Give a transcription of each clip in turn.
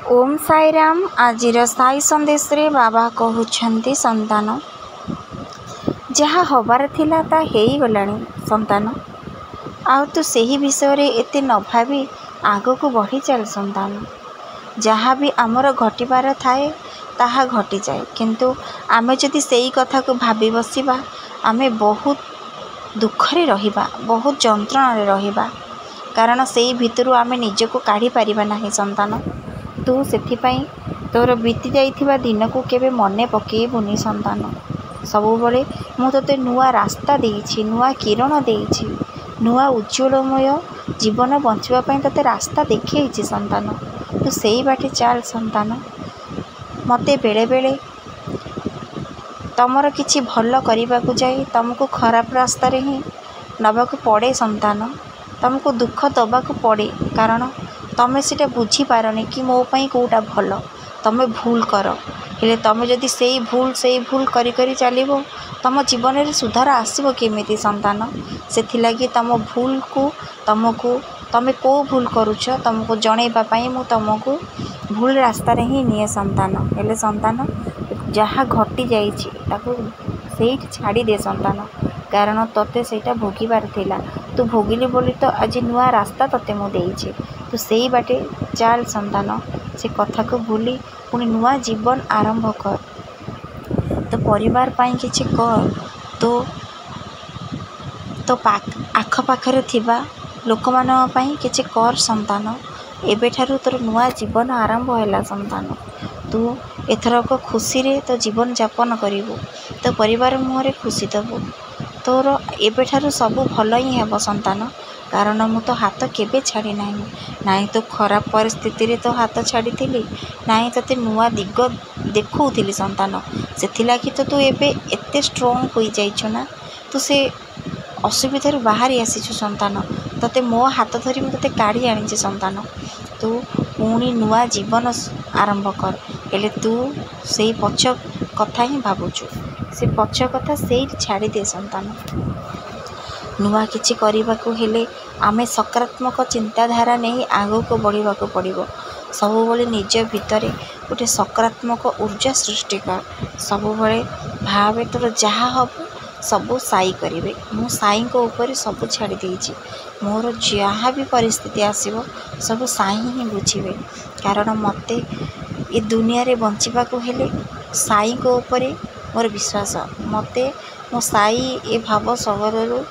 ओम साईराम। आजिर साई संदेश रे बाबा कहउछंती संतान जहाँ हबार थिला ता हेई गलानी संतान आउ तू सही विषय रे एते न भाबी आगो को बढ़ी चल संतान। जहाँ भी आमर घटिबार थाए ताहा घटी जाए, किंतु आमे जदि सेई कथा को भाबी बसिबा आमे बहुत दुखरे रहिबा, बहुत जंत्रणा रे रहिबा, कारण सेई भितरु आमे निजको काढ़ी परिबा नाही संतान। तू सेथिपाई तोर बीती जाइथिबा दिन को केबे मने पकेइबुनी संतान। सबुबले मु तोते नुआ रास्ता देइछि, नुआ किरण देइछि, नुआ उज्ज्वलमय जीवन बंचिबा पई तोते रास्ता देखैछि संतान। तू सेई बाटे चाल संतान। मते बेले बेले तमर किछि भल करिबाकु जाई तुमको खराब रास्ता रे ही नबाकु पड़े संतान। तुमको दुख दबाकु पड़े, कारण तमें सीटा बुझी पारनी कि मो पई कोटा भल। तमें भूल कर, हेले तमें जदि सेई भूल करी करी चलिबो तम जीवन रे सुधार आसीबो केमिति संतान। सेथिलागी तम भूल को तमें को भूल करूछ तुमको जणैबा पई मु तुमको भूल रास्ता रे ही निये संतान। हेले संतान जहाँ घटी जाइछि ताकू सेठी छाड़ी दे संतान, कारण तोते सेटा भोगिबार थिला। तू भोगिली बोली तो आज नुआ रास्ता तोते मु देइछि। तू सेई बाटे चाल संतान। से कथा को भूली पुणी नुआ जीवन आरंभ कर। तो परिवार पाई किछि कर, तो आख पाखरे थिबा लोक मान पाई किछि कर संतान। एबे ठारू तोर नुआ जीवन आरंभ हैला संतान। तू एथरक खुशी रे तो जीवन यापन करिवु, तो परिवार मुहरे खुशी दबु। तोर एबे ठारू सब भल ही हेब संतान, कारण मु तो हाथ केबे छाड़ी नाही। नाई तो खराब परिस्थिति रे तो हाथ छाड़ी थिली, नाई तते नुआ दिग देखौथिली संतान। सेथिलागि तो तू एबे एते स्ट्रांग होई जाइछु ना। तू से असुविधार बाहरी आसीछु संतान। तते मो हाथ धरी मु तते काढ़ी आनिछि संतान। तू पुणी नुआ जीवन आरंभ कर। हेले तू सेई पछ कथा ही भाबुछु, से पछ कथा सेई छाड़ी दे संतान। नुआ किछि करिबाकू हेले आमे सकारात्मक चिंताधारा नहीं आगो को बढ़िबाकू पड़िबो। सबुबले निज भितरे गोटे सकारात्मक ऊर्जा सृष्टि कर। सबुबले भावे तोर जहाँ हबो सबू साई करिवे। मु साई को ऊपर सबू छाड़ी देइछि। मोर जहाँ भी परिस्थिति आसीबो सबू साई ही बुझिवे, कारण मते ए दुनिया रे बंचिबाकू हेले साई को ऊपर मोर विश्वास। मते मो साई ए भाव सगररु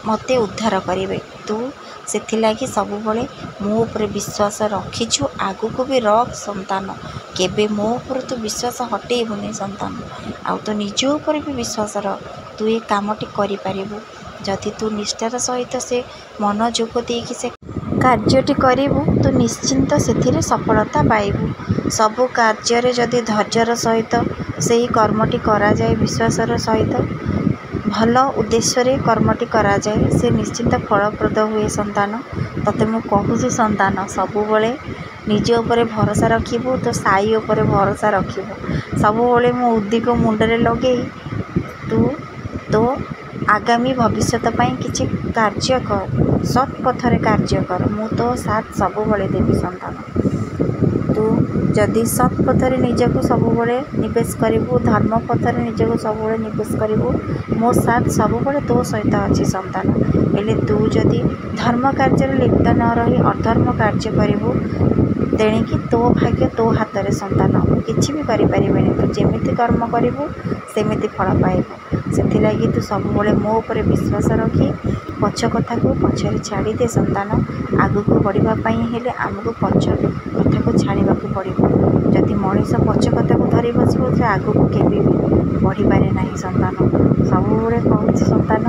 मते उद्धार करिवे। तू सेथिलागि सबुबले मो ऊपर विश्वास रखिछु, आगु को भी रख संतान। केबे मो ऊपर तू विश्वास हटेइबुनी संतान। आउ तो निज ऊपर भी विश्वास रख। तू ए कामटी करि पारिबु जदि तू निष्ठार सहित से मन जोग देकी से कार्यटी करिबु, तू निश्चिंत सेथिरे सफलता पाइबु। सबु कार्य रे जदि धैर्यर सहित सेही कर्मटी करा जाए, विश्वासर सहित भल उद्देश्य रे कर्मटी करा जाए, से निश्चिंत फलप्रद हुए संतान। तते मु कहूछि संतान, सबुबले निज ऊपर भरोसा रखिबु, तो साई ऊपर भरोसा रखिबु। सबुबले मु उद्दी को मुंडरे लगेई तू तो आगामी भविष्यत पाई किछि कार्य कर, सत् पथरे कार्य कर। मु तो साथ सबुबले देबी संतान। तू जदि सत् पथरे निजको सबुबले निवेश करिबु, धर्म पथरे निजको सबुबले निवेश करिबु, मो साथ सबुबले तो सहित अछि संतान। हेले तू जदि धर्म कार्य लिप्त न रही अधर्म कार्य करिबु, तेणिकी तो भाग्य तो हाथ रे संतान। किछि भी करि परिबेनी। तू जेमिति कर्म करिबु सेमिति फल पाइबु। सेथिलागि तू सबुबले मो ऊपर विश्वास रखी पछ कथा को पछरे छाड़ी दे संतान। आगु को बढ़िबा पई हेले आमको पछ कथा को छाड़ीबाकू पड़िबो। जदि मनीष पछ कथा को धरी बसिबो से आगु को केबे भी बढ़ी पारे नाही संतान। सबुबले कहूछि संतान,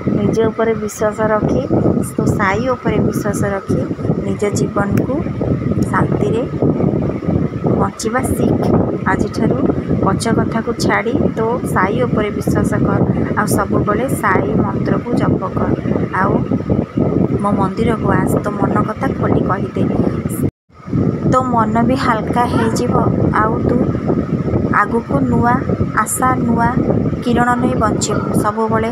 निज ऊपर विश्वास रखी, तो साई ऊपर विश्वास रखी निज जीवन को शांति रे बंचिबा सीख। आज ठारू पछ कथा को छाड़ी तो साई ऊपर विश्वास कर। आ सबुबले साई मंत्र को जप कर। आउ मो मंदिर को आस, तो मन कथा खोली कही दे, तो मन भी हल्का हो जीवो। आउ तू ଆଗକୁ ନୂଆ ଆଶା ନୂଆ କିରଣ ନେଇ ବଞ୍ଚିବୁ। ସବୁବେଳେ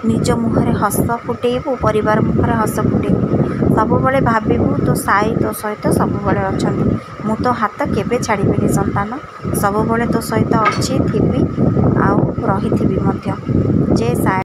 ନିଜ ମୁହଁରେ ହସ ଫୁଟେଇବୁ, ପରିବାର ମୁହଁରେ ହସ ଫୁଟେଇବୁ। ସବୁବେଳେ ଭାବିବୁ ତୋ ସାଇ ତୋ ସହିତ ସବୁବେଳେ ଅଛନ୍ତି। ମୁଁ ତୋ ହାତ କେବେ ଛାଡ଼ିବିନି ସନ୍ତାନ। ସବୁବେଳେ ତୋ ସହିତ ଅଛି, ଥିବି ଆଉ ରହିଥିବି ମଧ୍ୟ। ଯେ ସାଇ।